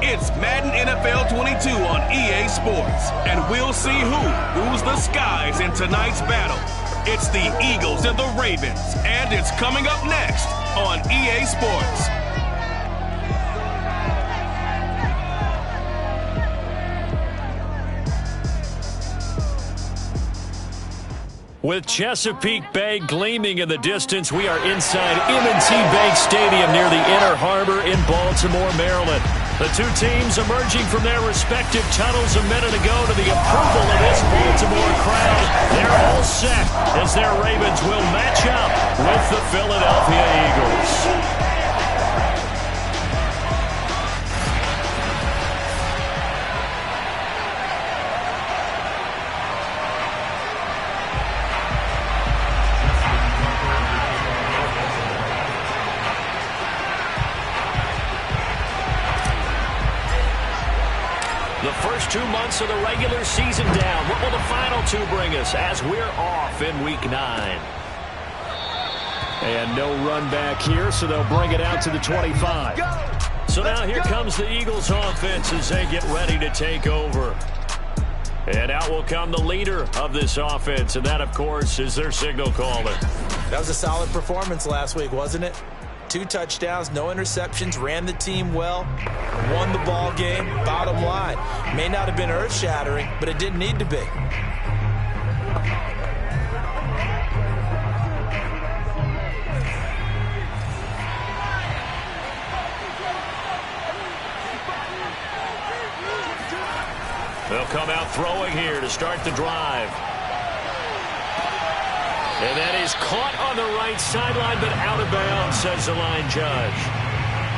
It's Madden NFL 22 on EA Sports, and we'll see who rules the skies in tonight's battle. It's the Eagles and the Ravens, and it's coming up next on EA Sports. With Chesapeake Bay gleaming in the distance, we are inside M&T Bank Stadium near the Inner Harbor in Baltimore, Maryland. The two teams emerging from their respective tunnels a minute ago to the approval of this Baltimore crowd. They're all set as their Ravens will match up with the Philadelphia Eagles. The first 2 months of the regular season down. What will the final two bring us as we're off in Week 9? And no run back here, so they'll bring it out to the 25. So now here comes the Eagles offense as they get ready to take over. And out will come the leader of this offense, and that, of course, is their signal caller. That was a solid performance last week, wasn't it? 2 touchdowns, no interceptions, ran the team well, won the ball game. Bottom line, may not have been earth-shattering, but it didn't need to be. They'll come out throwing here to start the drive. And that is caught on the right sideline, but out of bounds, says the line judge.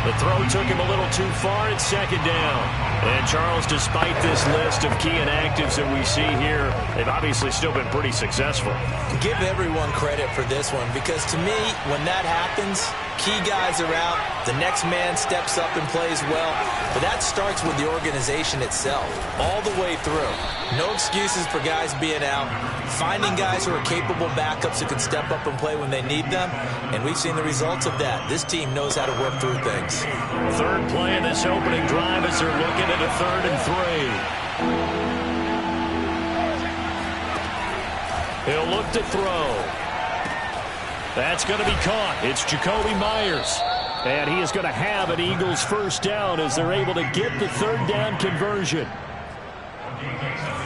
The throw took him a little too far at second down. And, Charles, despite this list of key inactives that we see here, they've obviously still been pretty successful. Give everyone credit for this one, because to me, when that happens, key guys are out, the next man steps up and plays well, but that starts with the organization itself, all the way through. No excuses for guys being out, finding guys who are capable backups who can step up and play when they need them, and we've seen the results of that. This team knows how to work through things. Third play of this opening drive as they're looking at a 3rd and 3. He'll look to throw. That's going to be caught. It's Jacoby Myers. And he is going to have an Eagles first down as they're able to get the 3rd down conversion.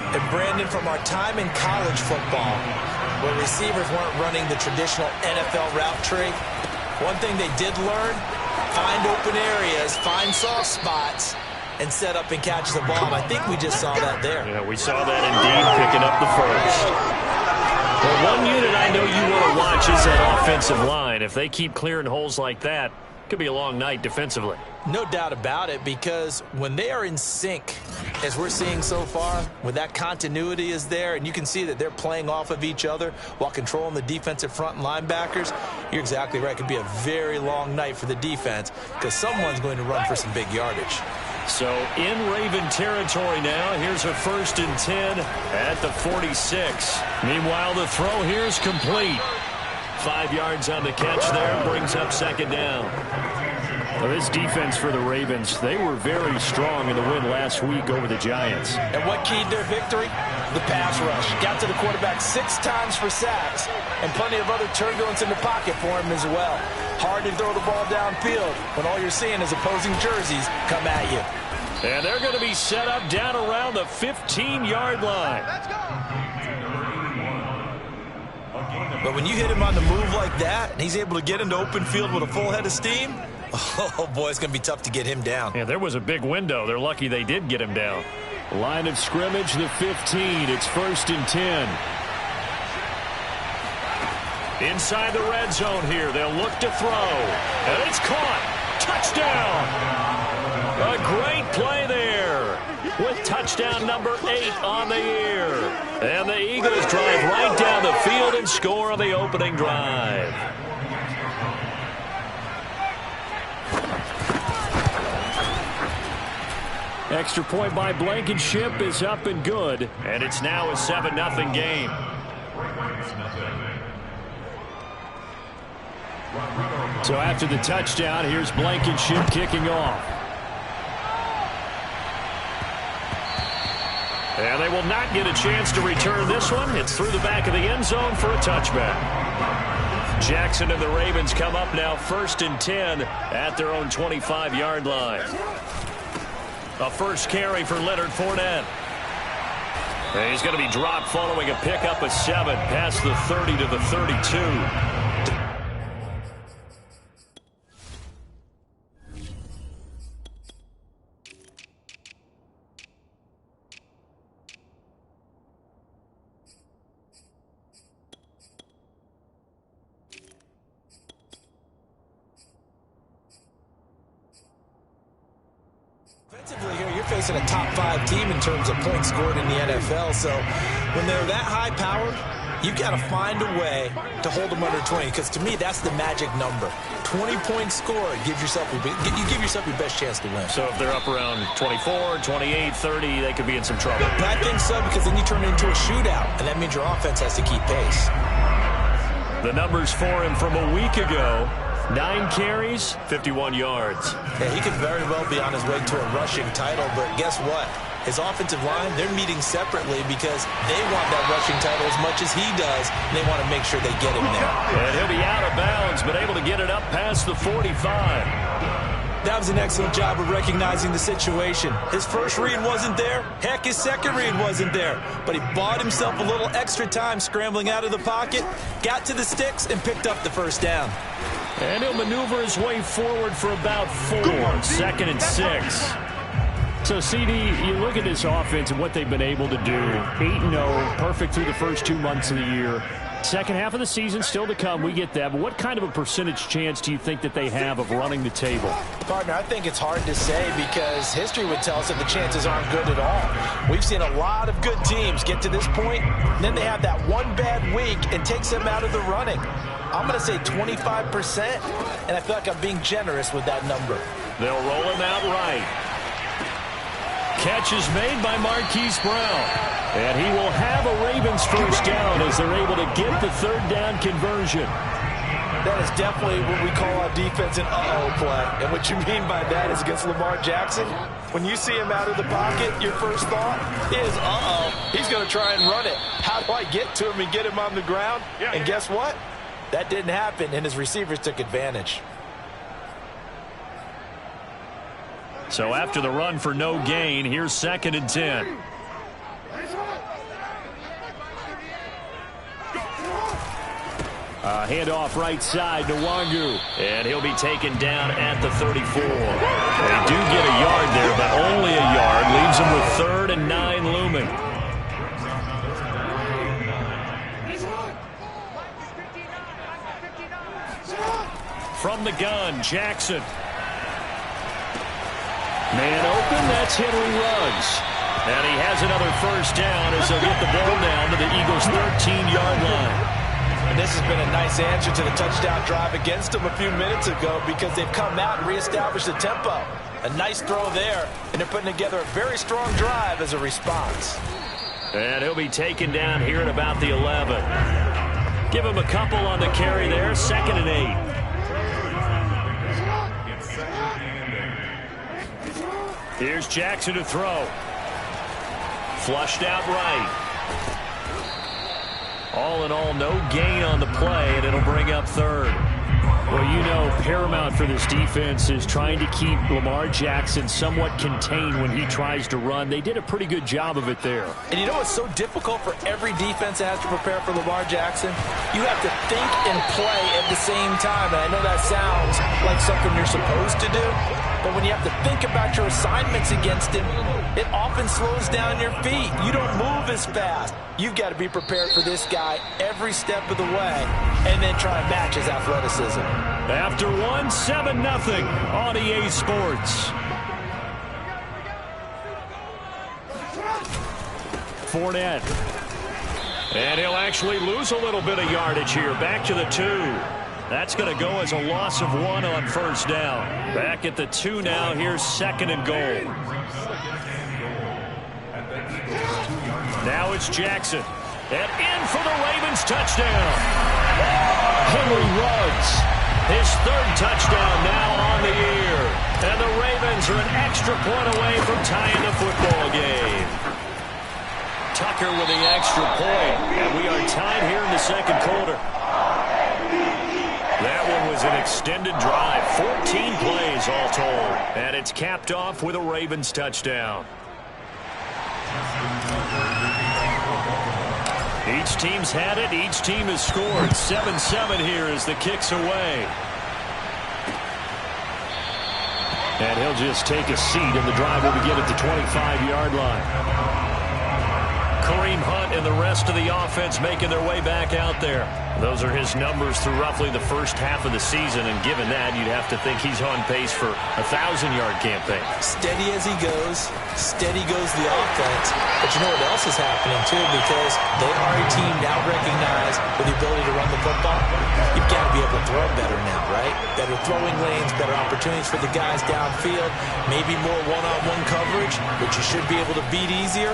And Brandon, from our time in college football, where receivers weren't running the traditional NFL route tree, one thing they did learn, find open areas, find soft spots, and set up and catch the ball. I think we just saw that there. Yeah, we saw that indeed, picking up the first. Well, one unit I know you want to watch is that offensive line. If they keep clearing holes like that, it could be a long night defensively. No doubt about it, because when they are in sync, as we're seeing so far, when that continuity is there, and you can see that they're playing off of each other while controlling the defensive front and linebackers, you're exactly right. It could be a very long night for the defense because someone's going to run for some big yardage. So in Raven territory now, here's a 1st and 10 at the 46. Meanwhile, the throw here is complete. 5 yards on the catch there, brings up 2nd down. Well, this defense for the Ravens, they were very strong in the win last week over the Giants. And what keyed their victory? The pass rush. Got to the quarterback 6 times for sacks, and plenty of other turbulence in the pocket for him as well. Hard to throw the ball downfield when all you're seeing is opposing jerseys come at you. And they're going to be set up down around the 15-yard line. Let's go. But when you hit him on the move like that, and he's able to get into open field with a full head of steam, oh, boy, it's going to be tough to get him down. Yeah, there was a big window. They're lucky they did get him down. Line of scrimmage, the 15. It's 1st and 10. Inside the red zone here. They'll look to throw. And it's caught. Touchdown. A great play there with touchdown number 8 on the year. And the Eagles drive right down the field and score on the opening drive. Extra point by Blankenship is up and good. And it's now a 7-0 game. So after the touchdown, here's Blankenship kicking off. And they will not get a chance to return this one. It's through the back of the end zone for a touchback. Jackson and the Ravens come up now 1st and 10 at their own 25-yard line. A first carry for Leonard Fournette. And he's going to be dropped following a pickup of 7 past the 30 to the 32. Offensively here, you're facing a top 5 team in terms of points scored in the NFL. So when they're that high-powered, you got to find a way to hold them under 20. Because to me, that's the magic number. 20 points scored, you give yourself your best chance to win. So if they're up around 24, 28, 30, they could be in some trouble. But I think so, because then you turn it into a shootout, and that means your offense has to keep pace. The numbers for him from a week ago. 9 carries, 51 yards. Yeah, he could very well be on his way to a rushing title, but guess what? His offensive line, they're meeting separately because they want that rushing title as much as he does, and they want to make sure they get him there. And he'll be out of bounds, but able to get it up past the 45. That was an excellent job of recognizing the situation. His first read wasn't there. Heck, his second read wasn't there. But he bought himself a little extra time scrambling out of the pocket, got to the sticks, and picked up the first down. And he'll maneuver his way forward for about 4. 2nd and 6. So, CD, you look at this offense and what they've been able to do. 8-0, perfect through the first 2 months of the year. Second half of the season still to come. We get that. But what kind of a percentage chance do you think that they have of running the table? Partner, I think it's hard to say because history would tell us that the chances aren't good at all. We've seen a lot of good teams get to this point, and then they have that one bad week and takes them out of the running. I'm going to say 25%, and I feel like I'm being generous with that number. They'll roll him out right. Catch is made by Marquise Brown. And he will have a Ravens first down as they're able to get the 3rd down conversion. That is definitely what we call our defense an uh-oh play. And what you mean by that is against Lamar Jackson, when you see him out of the pocket, your first thought is, uh-oh, he's going to try and run it. How do I get to him and get him on the ground? And guess what? That didn't happen, and his receivers took advantage. So after the run for no gain, here's 2nd and 10. Handoff right side to Wangu. And he'll be taken down at the 34. They do get a yard there, but only a yard. Leaves them with 3rd and 9 looming. From the gun, Jackson. Man open, that's Henry Ruggs. And he has another first down as they'll get the ball down to the Eagles' 13-yard line. And this has been a nice answer to the touchdown drive against them a few minutes ago because they've come out and reestablished the tempo. A nice throw there, and they're putting together a very strong drive as a response. And he'll be taken down here at about the 11. Give him a couple on the carry there, 2nd and 8. Here's Jackson to throw. Flushed out right. All in all, no gain on the play, and it'll bring up 3rd. Well, you know, paramount for this defense is trying to keep Lamar Jackson somewhat contained when he tries to run. They did a pretty good job of it there. And you know what's so difficult for every defense that has to prepare for Lamar Jackson? You have to think and play at the same time. And I know that sounds like something you're supposed to do, but when you have to think about your assignments against him, it often slows down your feet. You don't move as fast. You've got to be prepared for this guy every step of the way and then try and match his athleticism. After 7-0 on EA Sports. Fournette. And he'll actually lose a little bit of yardage here. Back to the 2. That's going to go as a loss of 1 on first down. Back at the 2 now. Here's 2nd and goal. Now it's Jackson. And in for the Ravens touchdown. Henry Ruggs. His 3rd touchdown now on the year. And the Ravens are an extra point away from tying the football game. Tucker with the extra point. And we are tied here in the 2nd quarter. That one was an extended drive. 14 plays all told. And it's capped off with a Ravens touchdown. Each team's had it. Each team has scored. 7-7 here as the kick's away. And he'll just take a seat, and the drive will begin at the 25-yard line. Kareem Hunt and the rest of the offense making their way back out there. Those are his numbers through roughly the first half of the season, and given that, you'd have to think he's on pace for a 1,000-yard campaign. Steady as he goes, steady goes the offense. But you know what else is happening, too, because they are a team now recognized with the ability to run the football. You've got to be able to throw better now, right? Better throwing lanes, better opportunities for the guys downfield, maybe more one-on-one coverage, which you should be able to beat easier.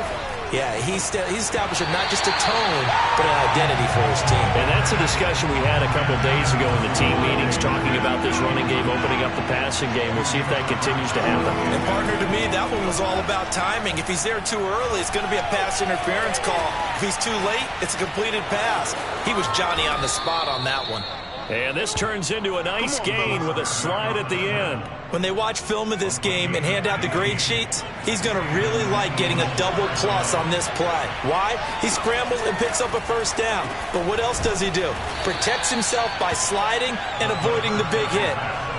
Yeah, he's establishing not just a tone, but an identity for his team. And that's a discussion we had a couple days ago in the team meetings, talking about this running game opening up the passing game. We'll see if that continues to happen. And partner, to me, that one was all about timing. If he's there too early, it's going to be a pass interference call. If he's too late, it's a completed pass. He was Johnny on the spot on that one. And this turns into a nice gain with a slide at the end. When they watch film of this game and hand out the grade sheets, he's going to really like getting a double plus on this play. Why? He scrambles and picks up a first down. But what else does he do? Protects himself by sliding and avoiding the big hit.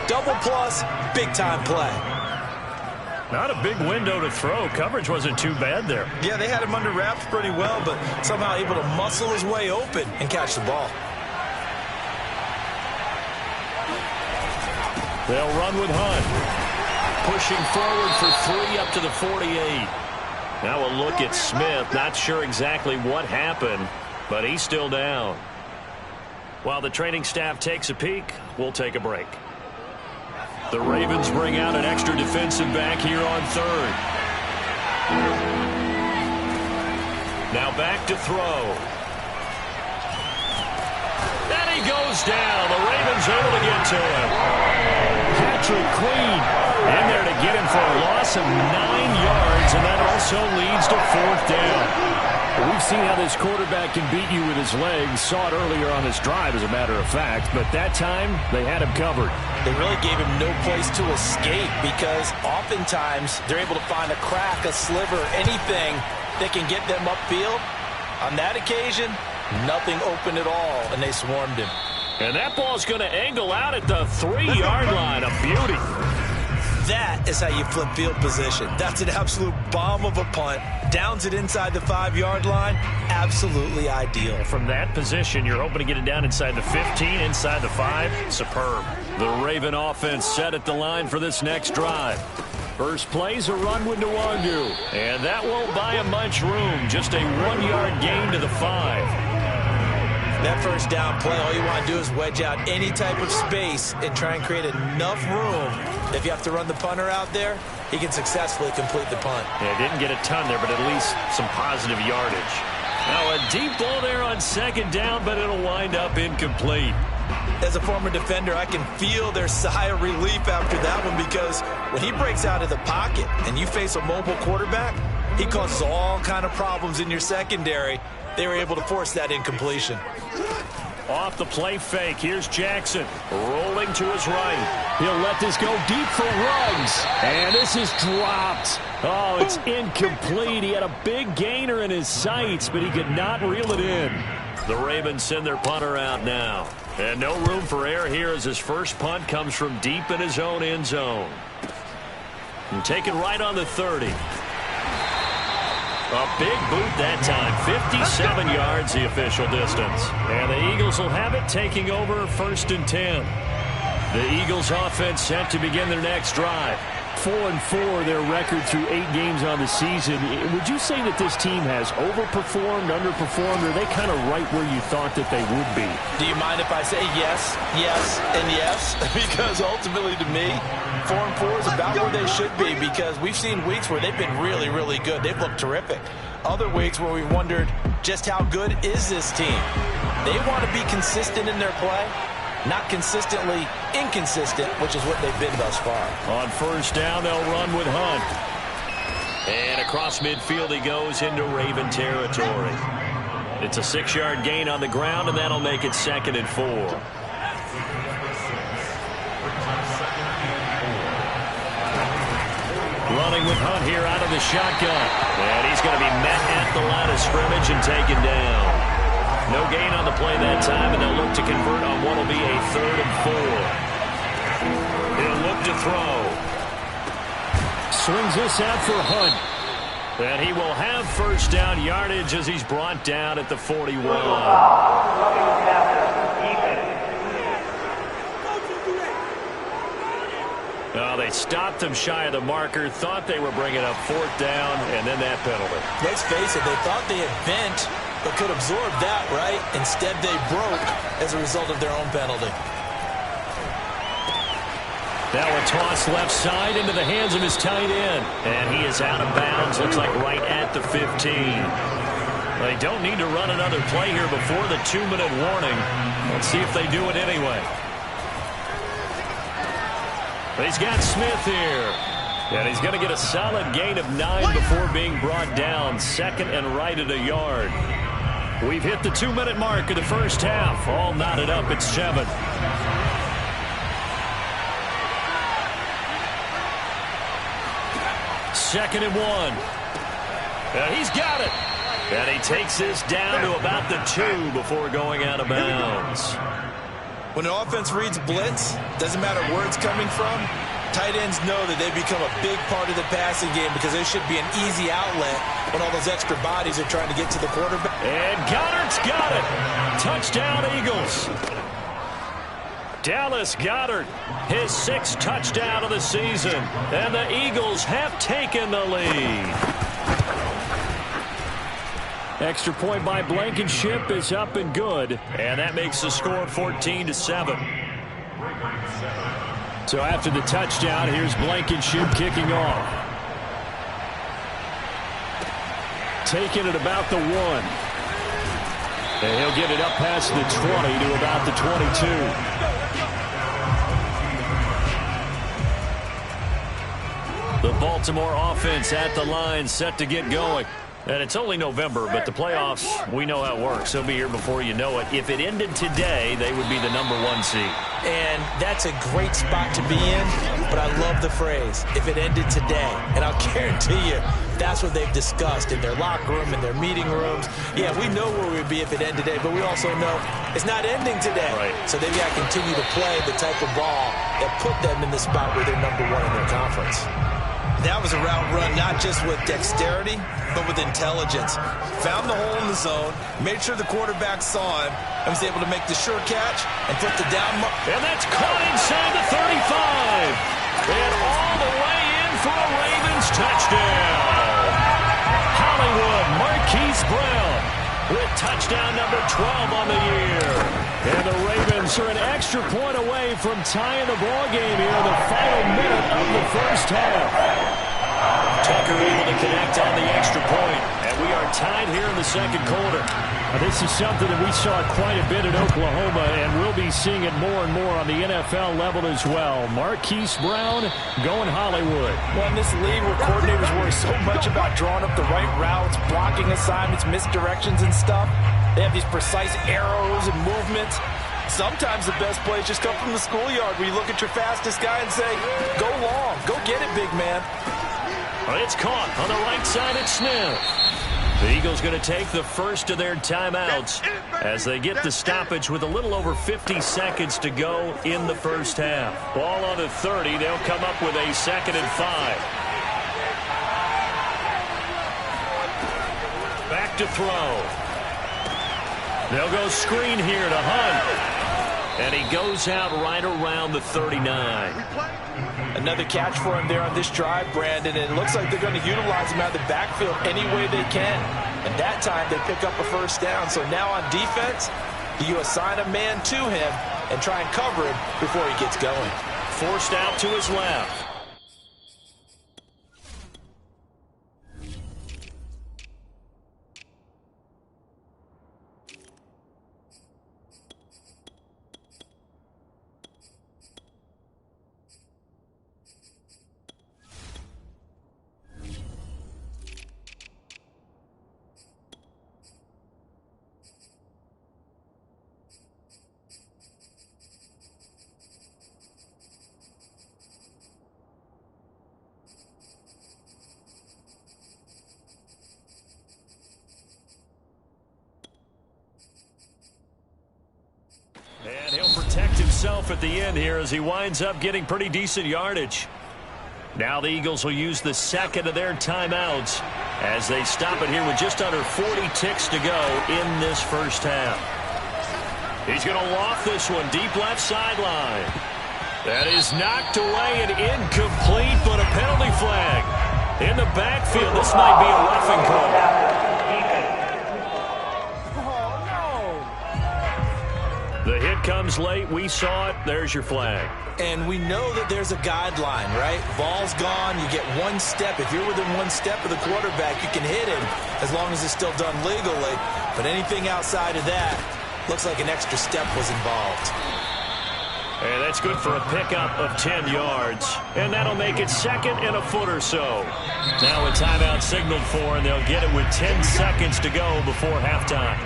Double plus, big-time play. Not a big window to throw. Coverage wasn't too bad there. Yeah, they had him under wraps pretty well, but somehow able to muscle his way open and catch the ball. They'll run with Hunt. Pushing forward for 3 up to the 48. Now a look at Smith. Not sure exactly what happened, but he's still down. While the training staff takes a peek, we'll take a break. The Ravens bring out an extra defensive back here on 3rd. Now back to throw. And he goes down. The Ravens able to get to him. Patrick Queen in there to get him for a loss of 9 yards, and that also leads to 4th down. Well, we've seen how this quarterback can beat you with his legs. Saw it earlier on this drive, as a matter of fact, but that time they had him covered. They really gave him no place to escape because oftentimes they're able to find a crack, a sliver, anything that can get them upfield. On that occasion, nothing open at all, and they swarmed him. And that ball's going to angle out at the 3-yard line. A beauty. That is how you flip field position. That's an absolute bomb of a punt. Downs it inside the 5-yard line. Absolutely ideal. From that position, you're hoping to get it down inside the 15, inside the 5. Superb. The Raven offense set at the line for this next drive. First play's a run with Nwangu. And that won't buy him much room. Just a 1-yard gain to the 5. That first down play, all you want to do is wedge out any type of space and try and create enough room. If you have to run the punter out there, he can successfully complete the punt. Yeah, didn't get a ton there, but at least some positive yardage. Now a deep ball there on 2nd down, but it'll wind up incomplete. As a former defender, I can feel their sigh of relief after that one, because when he breaks out of the pocket and you face a mobile quarterback, he causes all kind of problems in your secondary. They were able to force that incompletion. Off the play fake, here's Jackson, rolling to his right. He'll let this go deep for Ruggs, and this is dropped. Oh, it's incomplete. He had a big gainer in his sights, but he could not reel it in. The Ravens send their punter out now. And no room for error here as his first punt comes from deep in his own end zone. And taken right on the 30. A big boot that time. 57 yards the official distance. And the Eagles will have it, taking over 1st and 10. The Eagles offense set to begin their next drive. 4-4 their record through 8 games on the season. Would you say that this team has overperformed, underperformed, or are they kind of right where you thought that they would be? Do you mind if I say yes, yes, and yes? Because ultimately to me, 4-4 is about where they should be, because we've seen weeks where they've been really, really good. They've looked terrific. Other weeks where we wondered just how good is this team. They want to be consistent in their play. Not consistently inconsistent, which is what they've been thus far. On 1st down, they'll run with Hunt. And across midfield he goes into Raven territory. It's a 6-yard gain on the ground, and that'll make it 2nd and 4. Running with Hunt here out of the shotgun. And he's going to be met at the line of scrimmage and taken down. No gain on the play that time, and they'll look to convert on what will be a 3rd and 4. He'll look to throw. Swings this out for Hunt. And he will have 1st down yardage as he's brought down at the 41. Oh, they stopped him shy of the marker, thought they were bringing up 4th down, and then that penalty. Let's face it, they thought they had bent but could absorb that, right? Instead, they broke as a result of their own penalty. Now a toss left side into the hands of his tight end. And he is out of bounds, looks like right at the 15. They don't need to run another play here before the 2-minute warning. Let's see if they do it anyway. He's got Smith here. And he's going to get a solid gain of 9 before being brought down. 2nd and right at a yard. We've hit the 2-minute mark of the first half. All knotted up at 7. Second and 1. And he's got it. And he takes this down to about the 2 before going out of bounds. When an offense reads blitz, doesn't matter where it's coming from, tight ends know that they become a big part of the passing game because there should be an easy outlet when all those extra bodies are trying to get to the quarterback. And Goddard's got it. Touchdown, Eagles. Dallas Goedert, his 6th touchdown of the season. And the Eagles have taken the lead. Extra point by Blankenship is up and good. And that makes the score 14-7. So after the touchdown, here's Blankenship kicking off. Taking it about the 1. And he'll get it up past the 20 to about the 22. The Baltimore offense at the line, set to get going. And it's only November, but the playoffs, we know how it works. They'll be here before you know it. If it ended today, they would be the #1 seed. And that's a great spot to be in, but I love the phrase, if it ended today. And I'll guarantee you, that's what they've discussed in their locker room, in their meeting rooms. Yeah, we know where we'd be if it ended today, but we also know it's not ending today. Right. So they've got to continue to play the type of ball that put them in the spot where they're #1 in their conference. That was a route run not just with dexterity, but with intelligence. Found the hole in the zone, made sure the quarterback saw him, and was able to make the sure catch and put the down mark. And that's caught inside the 35. And all the way in for a Ravens touchdown. Hollywood Marquise Brown with touchdown number 12 on the year. And the Ravens are an extra point away from tying the ball game here in the final minute of the first half. Tucker able to connect on the extra point, and we are tied here in the second quarter. This is something that we saw quite a bit at Oklahoma, and we'll be seeing it more and more on the NFL level as well. Marquise Brown going Hollywood. Well, in this league where coordinators worry so much about drawing up the right routes, blocking assignments, misdirections and stuff, They have these precise arrows and movements. Sometimes the best plays just come from the schoolyard where you look at your fastest guy and say, go long, go get it, big man. Well, it's caught on the right side at Smith. The Eagles going to take the first of their timeouts as they get the stoppage with a little over 50 seconds to go in the first half. Ball on the 30. They'll come up with a 2nd and 5. Back to throw. They'll go screen here to Hunt. And he goes out right around the 39. Another catch for him there on this drive, Brandon. And it looks like they're going to utilize him out of the backfield any way they can. And that time they pick up a first down. So now on defense, you assign a man to him and try and cover him before he gets going. Forced out to his left. And he'll protect himself at the end here as he winds up getting pretty decent yardage. Now the Eagles will use the second of their timeouts as they stop it here with just under 40 ticks to go in this first half. He's going to loft this one deep left sideline. That is knocked away and incomplete, but a penalty flag. In the backfield, this might be a roughing call. The hit comes late. We saw it. There's your flag. And we know that there's a guideline, right? Ball's gone. You get one step. If you're within one step of the quarterback, you can hit him as long as it's still done legally. But anything outside of that, looks like an extra step was involved. And that's good for a pickup of 10 yards. And that'll make it 2nd and a foot or so. Now a timeout signaled for, and they'll get it with 10 seconds to go before halftime.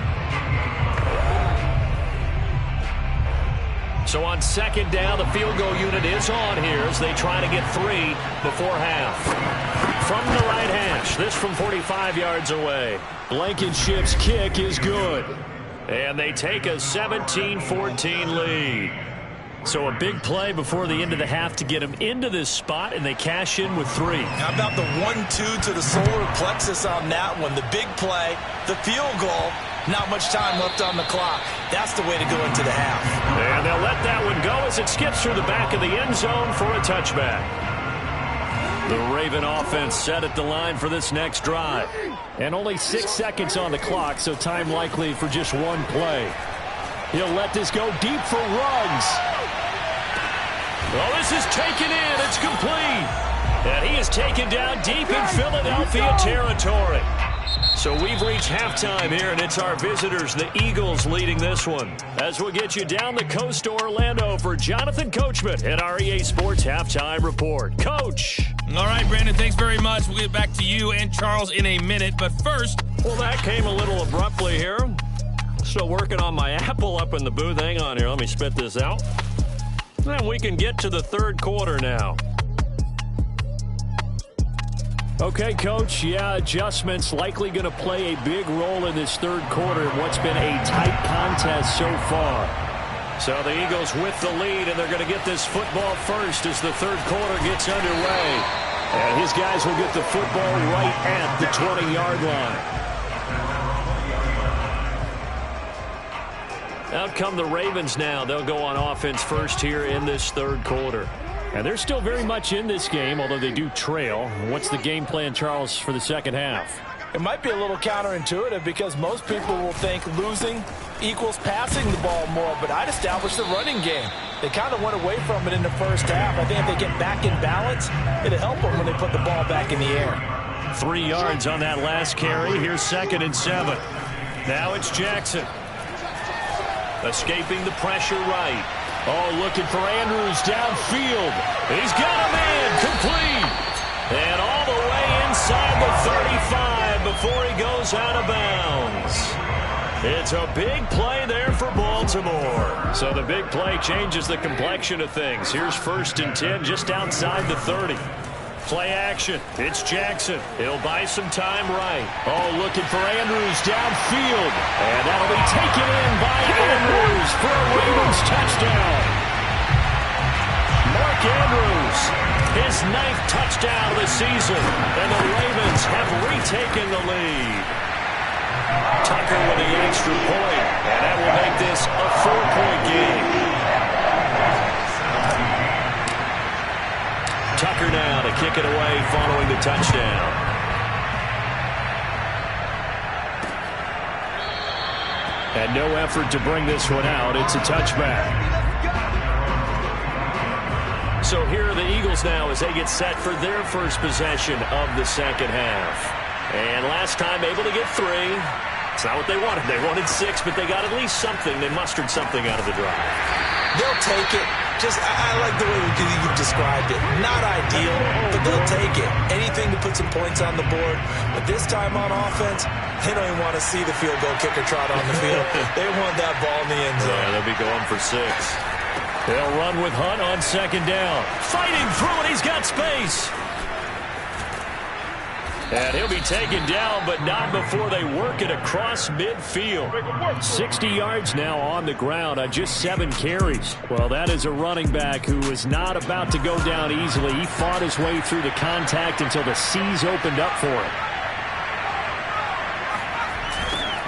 So on 2nd down, the field goal unit is on here as they try to get 3 before half. From the right hash, this from 45 yards away. Blankenship's kick is good. And they take a 17-14 lead. So a big play before the end of the half to get them into this spot, and they cash in with 3. How about the 1-2 to the solar plexus on that one? The big play, the field goal, not much time left on the clock. That's the way to go into the half. And they'll let that one go as it skips through the back of the end zone for a touchback. The Raven offense set at the line for this next drive. And only 6 seconds on the clock, so time likely for just one play. He'll let this go deep for Ruggs. Well, this is taken in. It's complete. And he is taken down deep in Philadelphia territory. So we've reached halftime here, and it's our visitors, the Eagles, leading this one. As we'll get you down the coast to Orlando for Jonathan Coachman at our EA Sports Halftime Report. Coach. All right, Brandon, thanks very much. We'll get back to you and Charles in a minute. But first, well, that came a little abruptly here. Still working on my apple up in the booth. Hang on here. Let me spit this out. Then we can get to the third quarter now. Okay, Coach, yeah, adjustments likely going to play a big role in this third quarter in what's been a tight contest so far. So the Eagles with the lead, and they're going to get this football first as the third quarter gets underway. And his guys will get the football right at the 20-yard line. Out come the Ravens now. They'll go on offense first here in this third quarter. And they're still very much in this game, although they do trail. What's the game plan, Charles, for the second half? It might be a little counterintuitive because most people will think losing equals passing the ball more, but I'd establish the running game. They kind of went away from it in the first half. I think if they get back in balance, it'll help them when they put the ball back in the air. 3 yards on that last carry. Here's 2nd and 7. Now it's Jackson. Escaping the pressure right. Oh, looking for Andrews downfield. He's got a man complete. And all the way inside the 35 before he goes out of bounds. It's a big play there for Baltimore. So the big play changes the complexion of things. Here's 1st and 10 just outside the 30. Play action. It's Jackson. He'll buy some time right. Oh, looking for Andrews downfield. And that'll be taken in by Andrews for a Ravens touchdown. Mark Andrews, his 9th touchdown of the season. And the Ravens have retaken the lead. Tucker with the extra point. And that will make this a 4-point game. Tucker now to kick it away following the touchdown. And no effort to bring this one out. It's a touchback. So here are the Eagles now as they get set for their first possession of the second half. And last time able to get 3. It's not what they wanted. They wanted 6, but they got at least something. They mustered something out of the drive. They'll take it. I like the way you've described it. Not ideal, but they'll take it. Anything to put some points on the board. But this time on offense, they don't even want to see the field goal kicker trot on the field. They want that ball in the end zone. Yeah, they'll be going for 6. They'll run with Hunt on 2nd down. Fighting through it. He's got space. And he'll be taken down, but not before they work it across midfield. 60 yards now on the ground on just 7 carries. Well, that is a running back who was not about to go down easily. He fought his way through the contact until the seas opened up for him.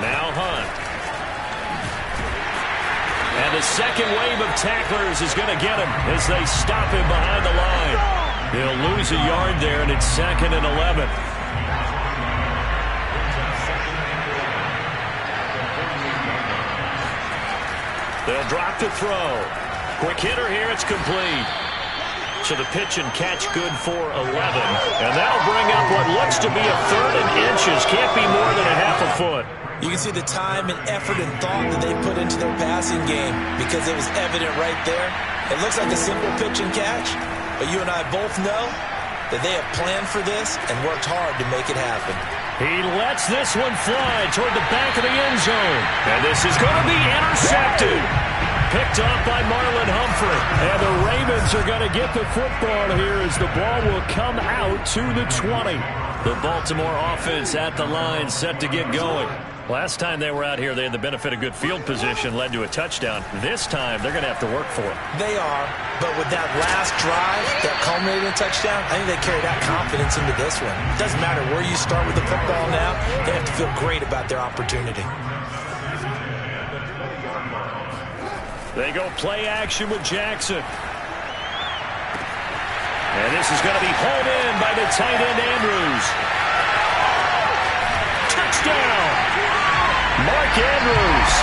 Now Hunt. And the second wave of tacklers is going to get him as they stop him behind the line. They'll lose a yard there, and it's 2nd and 11. They'll drop to throw. Quick hitter here. It's complete. So the pitch and catch good for 11. And that'll bring up what looks to be a 3rd and inches. Can't be more than a half a foot. You can see the time and effort and thought that they put into their passing game because it was evident right there. It looks like a simple pitch and catch, but you and I both know that they have planned for this and worked hard to make it happen. He lets this one fly toward the back of the end zone. And this is going to be intercepted. Picked off by Marlon Humphrey. And the Ravens are going to get the football here as the ball will come out to the 20. The Baltimore offense at the line set to get going. Last time they were out here, they had the benefit of good field position, led to a touchdown. This time, they're going to have to work for it. They are, but with that last drive that culminated in a touchdown, I think they carry that confidence into this one. It doesn't matter where you start with the football now. They have to feel great about their opportunity. They go play action with Jackson. And this is going to be hauled in by the tight end Andrews. Touchdown! Mark Andrews,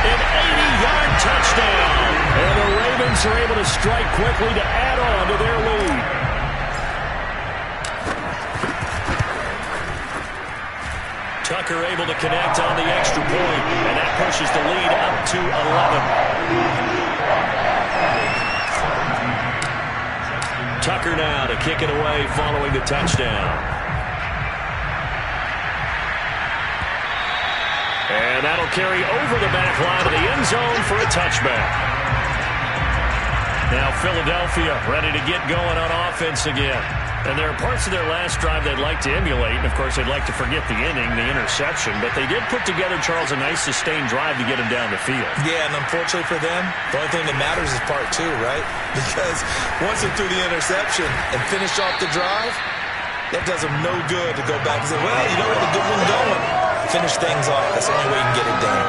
an 80-yard touchdown. And the Ravens are able to strike quickly to add on to their lead. Tucker able to connect on the extra point, and that pushes the lead up to 11. Tucker now to kick it away following the touchdown. And that'll carry over the back line of the end zone for a touchback. Now Philadelphia ready to get going on offense again. And there are parts of their last drive they'd like to emulate. And, of course, they'd like to forget the inning, the interception. But they did put together, Charles, a nice sustained drive to get him down the field. Yeah, and unfortunately for them, the only thing that matters is part 2, right? Because once they threw the interception and finished off the drive, that does them no good to go back and say, well, you know, we had a good one going. Finish things off. That's the only way you can get it done.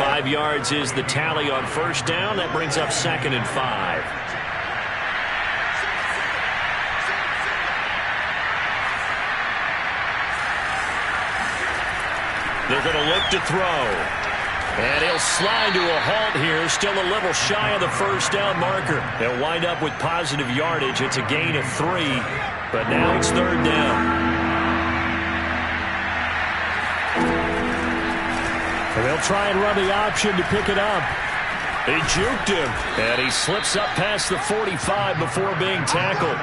5 yards is the tally on first down. That brings up 2nd and 5. They're going to look to throw. And he'll slide to a halt here. Still a little shy of the first down marker. They'll wind up with positive yardage. It's a gain of 3. But now it's 3rd down. And they'll try and run the option to pick it up. He juked him. And he slips up past the 45 before being tackled.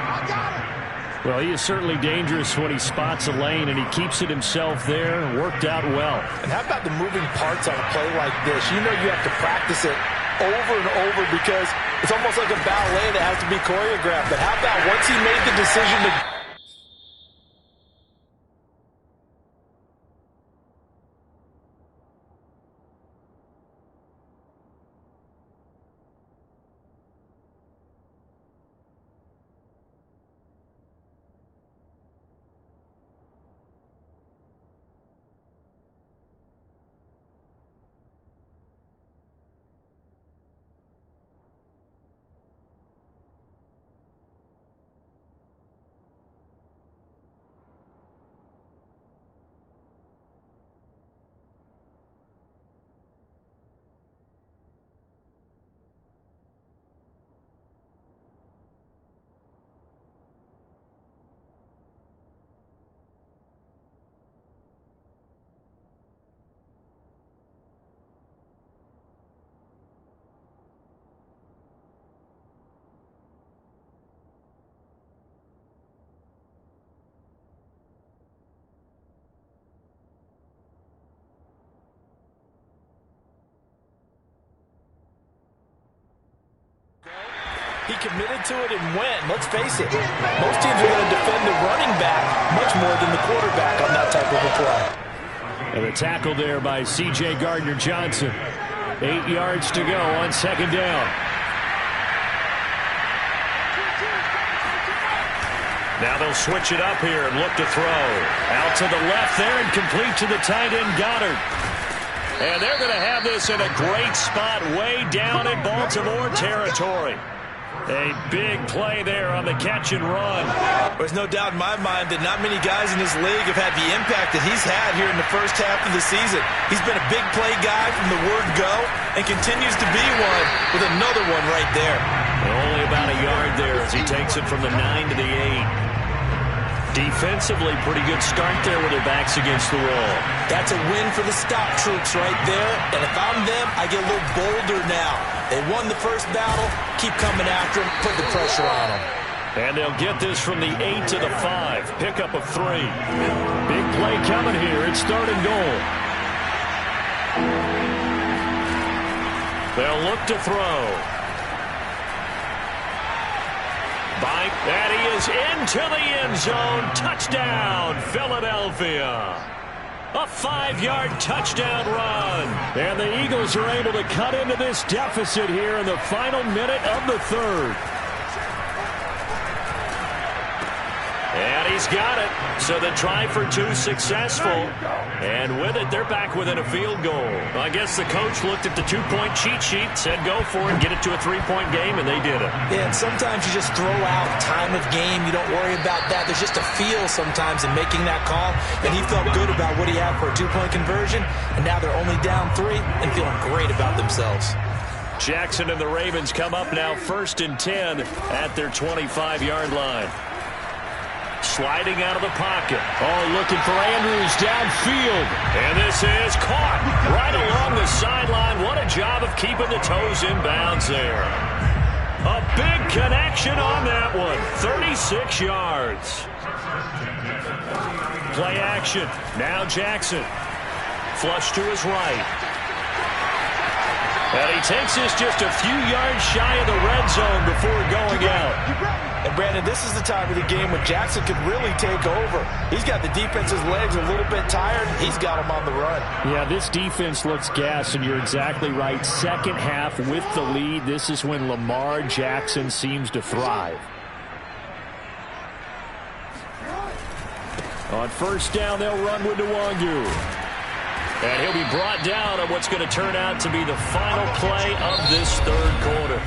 Well, he is certainly dangerous when he spots a lane, and he keeps it himself there. Worked out well. And how about the moving parts on a play like this? You know you have to practice it over and over because it's almost like a ballet that has to be choreographed. But how about once he made the decision to... He committed to it and went. Let's face it, most teams are going to defend the running back much more than the quarterback on that type of a play. And a tackle there by C.J. Gardner-Johnson. 8 yards to go on second down. Now they'll switch it up here and look to throw. Out to the left there and complete to the tight end Goddard. And they're going to have this in a great spot way down in Baltimore territory. A big play there on the catch and run. There's no doubt in my mind that not many guys in this league have had the impact that he's had here in the first half of the season. He's been a big play guy from the word go and continues to be one with another one right there. Only about a yard there as he takes it from the 9 to the 8. Defensively, pretty good start there with their backs against the wall. That's a win for the stock troops right there. And if I'm them, I get a little bolder now. They won the first battle. Keep coming after them. Put the pressure on them. And they'll get this from the 8 to the 5. Pickup of 3. Big play coming here. It's 3rd and goal. They'll look to throw. And he is into the end zone. Touchdown, Philadelphia. A 5-yard touchdown run. And the Eagles are able to cut into this deficit here in the final minute of the 3rd. And he's got it. So the try for 2 successful. And with it, they're back within a field goal. I guess the coach looked at the 2-point cheat sheet, said go for it, get it to a 3-point game, and they did it. Yeah, and sometimes you just throw out time of game. You don't worry about that. There's just a feel sometimes in making that call. And he felt good about what he had for a 2-point conversion. And now they're only down 3 and feeling great about themselves. Jackson and the Ravens come up now 1st and 10 at their 25-yard line. Sliding out of the pocket. Oh, looking for Andrews downfield. And this is caught right along the sideline. What a job of keeping the toes in bounds there. A big connection on that one. 36 yards. Play action. Now Jackson. Flush to his right. And he takes this just a few yards shy of the red zone before going out. And, Brandon, this is the time of the game when Jackson could really take over. He's got the defense's legs a little bit tired. He's got them on the run. Yeah, this defense looks gassed, and you're exactly right. Second half with the lead, this is when Lamar Jackson seems to thrive. On 1st down, they'll run with Nwangu. And he'll be brought down on what's going to turn out to be the final play of this 3rd quarter.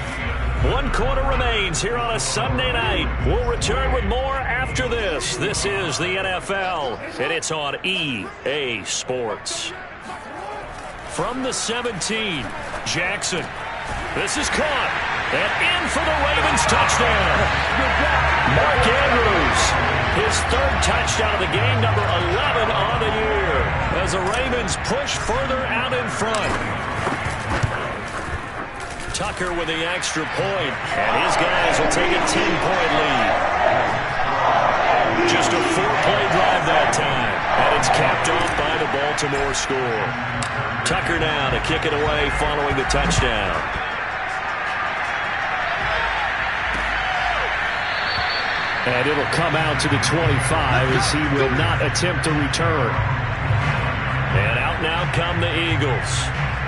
1 quarter remains here on a Sunday night. We'll return with more after this. This is the NFL, and it's on EA Sports. From the 17, Jackson. This is caught. And in for the Ravens touchdown. Mark Andrews, his 3rd touchdown of the game, number 11 on the year, as the Ravens push further out in front. Tucker with the extra point, and his guys will take a 10-point lead. Baltimore score. Tucker now to kick it away following the touchdown. And it'll come out to the 25 as he will not attempt to return. And out now come the Eagles.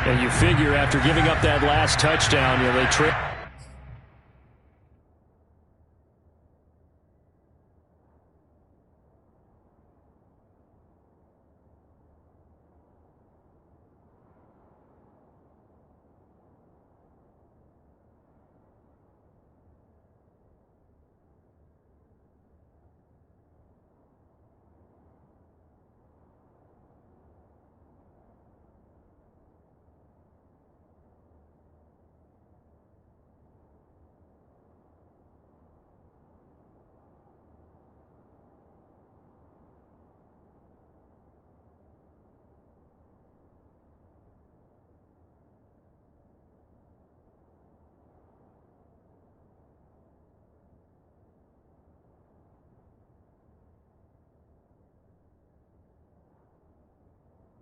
And you figure after giving up that last touchdown, they trip.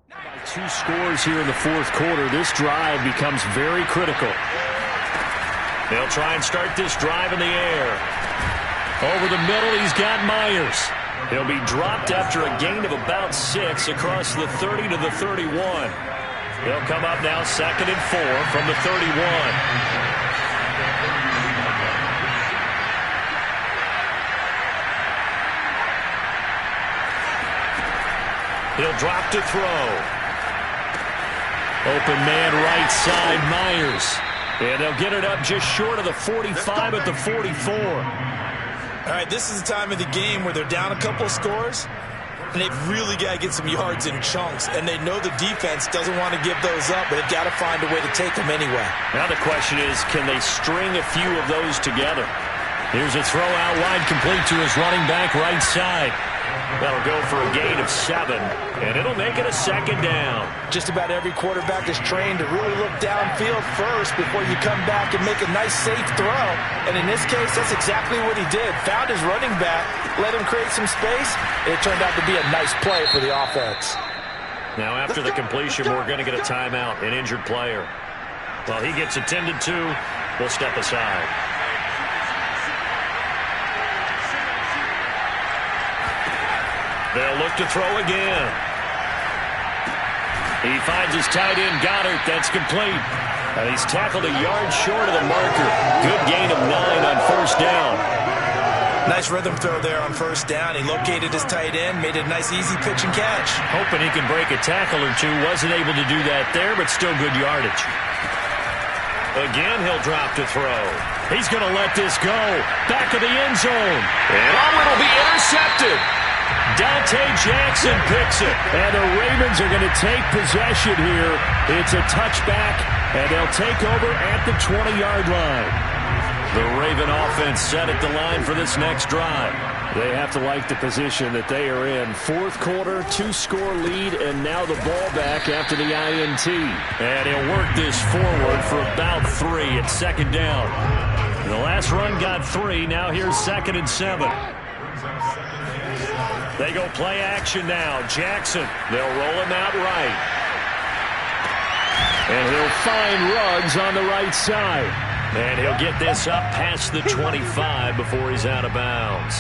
By 2 scores here in the fourth quarter, this drive becomes very critical. They'll try and start this drive in the air. Over the middle, he's got Myers. He'll be dropped after a gain of about 6 across the 30 to the 31. He'll come up now 2nd and 4 from the 31. He'll drop to throw. Open man right side, Myers. And they'll get it up just short of the 45 at the 44. All right, this is the time of the game where they're down a couple of scores, and they've really got to get some yards in chunks, and they know the defense doesn't want to give those up, but they've got to find a way to take them anyway. Now the question is, can they string a few of those together? Here's a throw out wide, complete to his running back right side. That'll go for a gain of 7, and it'll make it a 2nd down. Just about every quarterback is trained to really look downfield first before you come back and make a nice, safe throw. And in this case, that's exactly what he did. Found his running back, let him create some space, and it turned out to be a nice play for the offense. Now, after the completion, we're going to get a timeout, an injured player. Well, he gets attended to. We'll step aside. They'll look to throw again. He finds his tight end, Goddard. That's complete. And he's tackled a yard short of the marker. Good gain of 9 on 1st down. Nice rhythm throw there on 1st down. He located his tight end, made it a nice, easy pitch and catch. Hoping he can break a tackle or two. Wasn't able to do that there, but still good yardage. Again, he'll drop to throw. He's going to let this go. Back of the end zone. And it'll be intercepted. Dante Jackson picks it, and the Ravens are going to take possession here. It's a touchback, and they'll take over at the 20-yard line. The Raven offense set at the line for this next drive. They have to like the position that they are in. Fourth quarter, 2-score lead, and now the ball back after the INT. And he'll work this forward for about 3 at 2nd down. The last run got 3. Now here's 2nd and 7. They go play action now. Jackson, they'll roll him out right. And he'll find Ruggs on the right side. And he'll get this up past the 25 before he's out of bounds.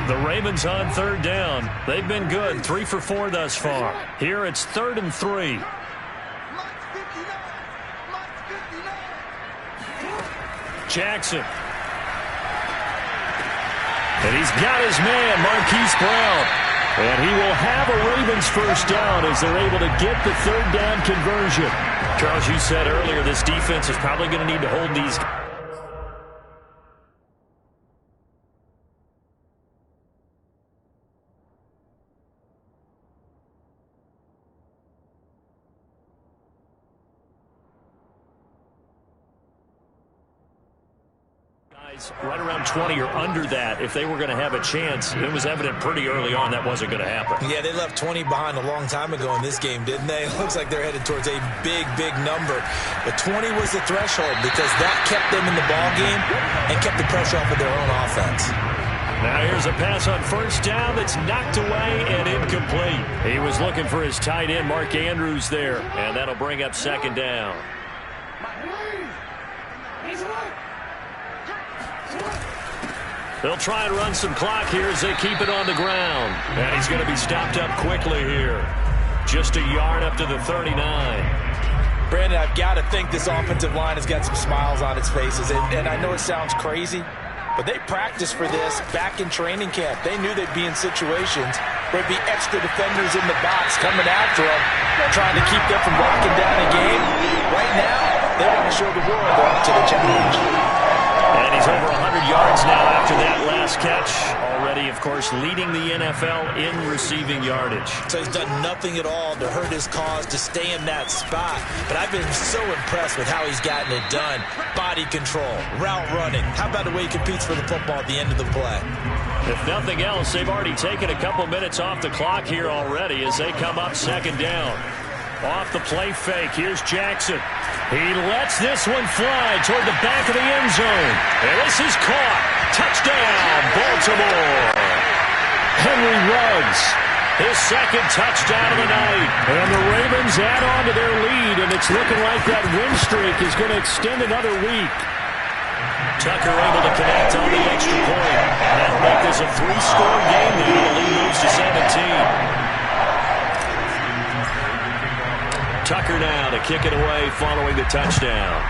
The Ravens on 3rd down. They've been good, 3 for 4 thus far. Here it's 3rd and 3. Jackson. And he's got his man, Marquise Brown. And he will have a Ravens 1st down as they're able to get the 3rd down conversion. Charles, you said earlier this defense is probably going to need to hold these. Right around 20 or under that, if they were going to have a chance. It was evident pretty early on that wasn't going to happen. Yeah, they left 20 behind a long time ago in this game, didn't they? It looks like they're headed towards a big, big number. But 20 was the threshold because that kept them in the ball game and kept the pressure off of their own offense. Now here's a pass on first down that's knocked away and incomplete. He was looking for his tight end, Mark Andrews, there, and that'll bring up second down. They'll try and run some clock here as they keep it on the ground. And he's going to be stopped up quickly here. Just a yard up to the 39. Brandon, I've got to think this offensive line has got some smiles on its faces. And I know it sounds crazy, but they practiced for this back in training camp. They knew they'd be in situations where there'd be extra defenders in the box coming after them, trying to keep them from locking down a game. Right now, they want to show the world they're up to the challenge. And he's over 100 yards now after that last catch. Already, of course, leading the NFL in receiving yardage. So he's done nothing at all to hurt his cause to stay in that spot. But I've been so impressed with how he's gotten it done. Body control, route running. How about the way he competes for the football at the end of the play? If nothing else, they've already taken a couple minutes off the clock here already as they come up second down. Off the play fake, here's Jackson. He lets this one fly toward the back of the end zone. And this is caught. Touchdown, Baltimore. Henry Ruggs, his second touchdown of the night. And the Ravens add on to their lead, and it's looking like that win streak is going to extend another week. Tucker able to connect on the extra point. That'll make this a 3-score game now. The lead moves to 17. Tucker now to kick it away following the touchdown.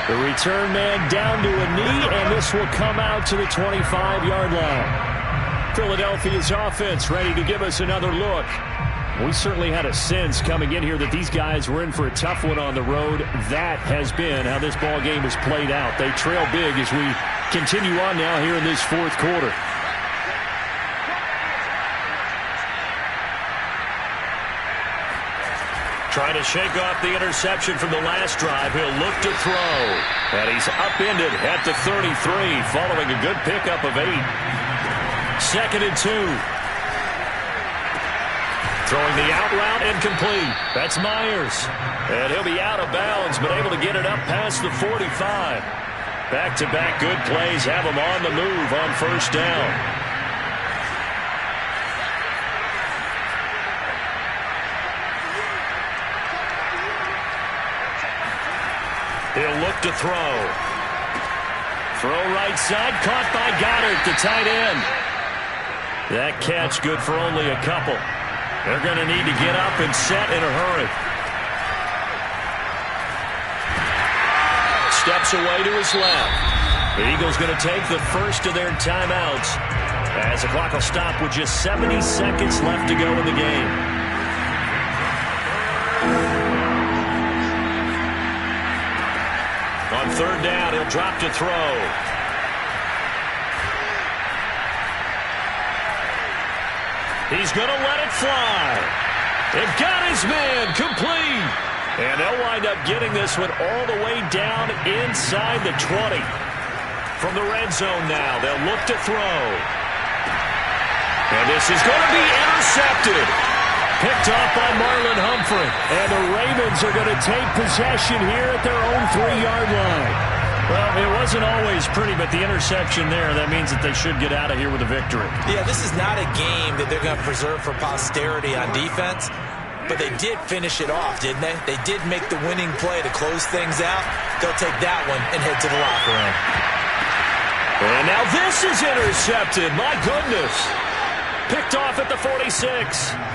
The return man down to a knee, and this will come out to the 25-yard line. Philadelphia's offense ready to give us another look. We certainly had a sense coming in here that these guys were in for a tough one on the road. That has been how this ball game has played out. They trail big as we continue on now here in this fourth quarter. Trying to shake off the interception from the last drive. He'll look to throw. And he's upended at the 33 following a good pickup of 8. 2nd and 2. Throwing the out route incomplete. That's Myers. And he'll be out of bounds, but able to get it up past the 45. Back-to-back good plays have him on the move on first down. He'll look to throw. Throw right side, caught by Goddard, the tight end. That catch good for only a couple. They're going to need to get up and set in a hurry. Steps away to his left. The Eagles going to take the first of their timeouts as the clock will stop with just 70 seconds left to go in the game. On third down, he'll drop to throw. He's going to let it fly. They've got his man complete. And they'll wind up getting this one all the way down inside the 20. From the red zone now, they'll look to throw. And this is going to be intercepted. Picked off by Marlon Humphrey. And the Ravens are going to take possession here at their own 3-yard line. Well, it wasn't always pretty, but the interception there, that means that they should get out of here with a victory. Yeah, this is not a game that they're going to preserve for posterity on defense, but they did finish it off, didn't they? They did make the winning play to close things out. They'll take that one and head to the locker room. And now this is intercepted. My goodness. Picked off at the 46,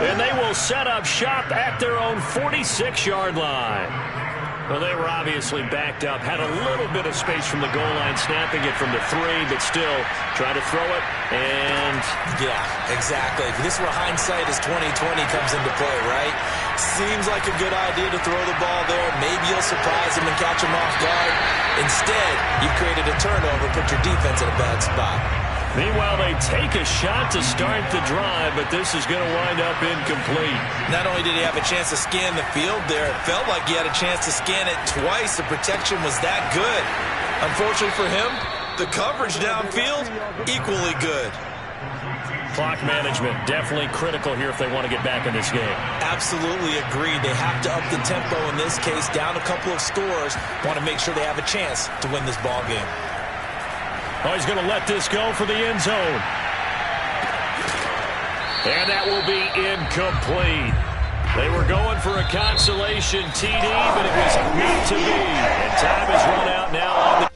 and they will set up shop at their own 46-yard line. Well, they were obviously backed up, had a little bit of space from the goal line, snapping it from the 3, but still trying to throw it, and... Yeah, exactly. This is where hindsight is 20/20 comes into play, right? Seems like a good idea to throw the ball there. Maybe you'll surprise him and catch him off guard. Instead, you've created a turnover, put your defense in a bad spot. Meanwhile, they take a shot to start the drive, but this is going to wind up incomplete. Not only did he have a chance to scan the field there, it felt like he had a chance to scan it twice. The protection was that good. Unfortunately for him, the coverage downfield, equally good. Clock management, definitely critical here if they want to get back in this game. Absolutely agreed. They have to up the tempo in this case, down a couple of scores. Want to make sure they have a chance to win this ball game. Oh, he's going to let this go for the end zone. And that will be incomplete. They were going for a consolation TD, but it was not to be. And time has run out now on the